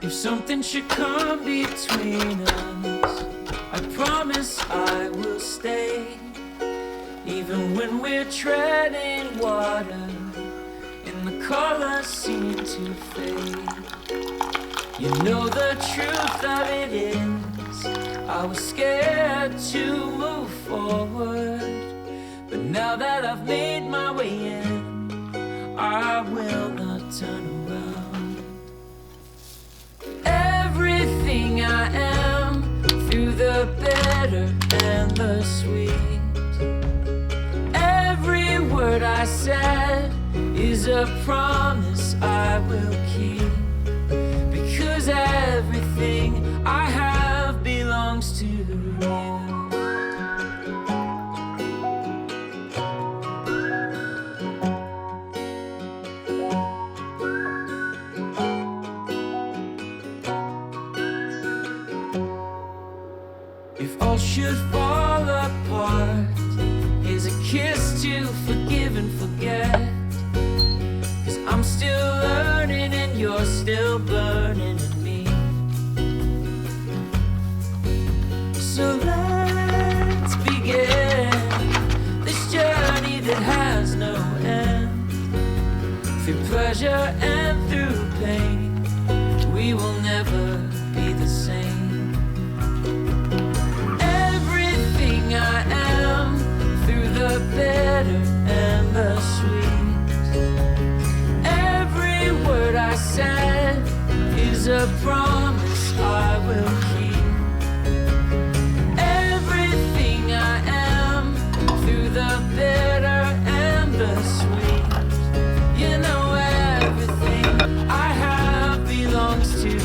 If something should come between us, I promise I will stay. Even when we're treading water and the colors seem to fade. You know the truth of it is, I was scared to move forward. But now that I've made my way in, I will not turn around. Everything I am, through the bitter and the sweet. Every word I said is a promise I will keep. Because everything I have belongs to you. If all should fall apart, here's a kiss to forgive and forget. 'Cause I'm still learning and you're still burning in me. So let's begin this journey that has no end. Through pleasure and through pain, we will never be the same. Everything I am, through the bitter and the sweet. Every word I said is a promise I will keep. Everything I am, through the bitter and the sweet. You know everything I have belongs to you.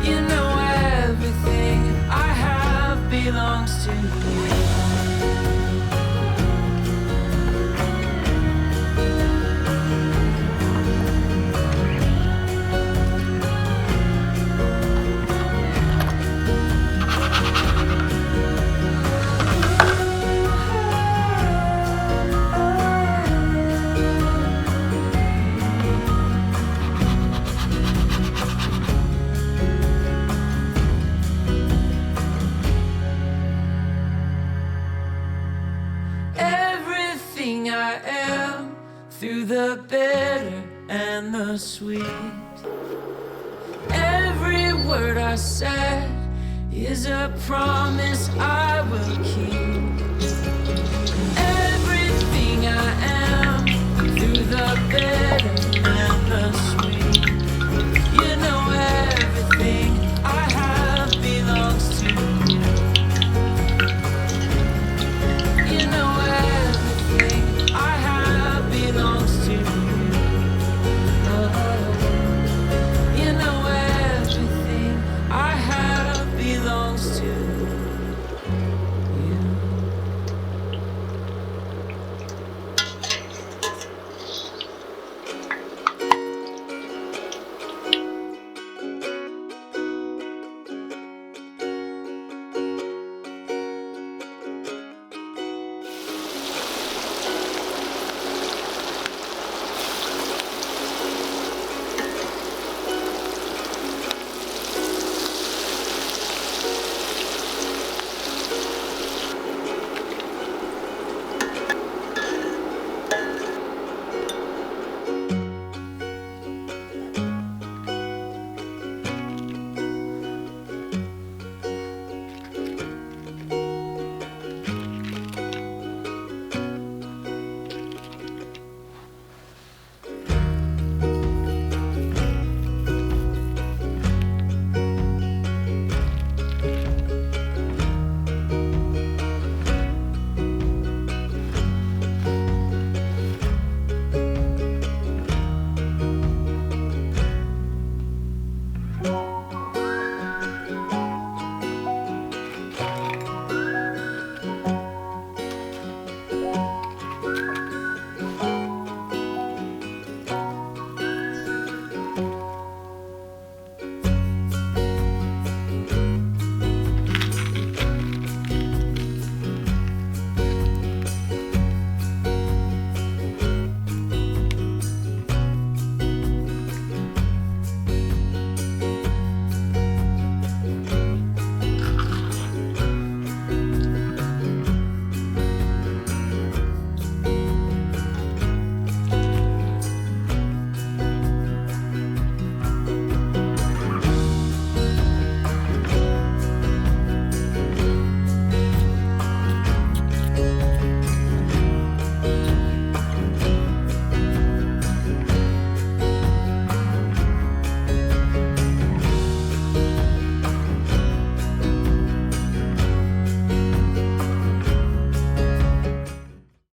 You know everything I have belongs to you. Everything I am, through the bitter and the sweet. Every word I said is a promise I will keep. Everything I am, through the bitter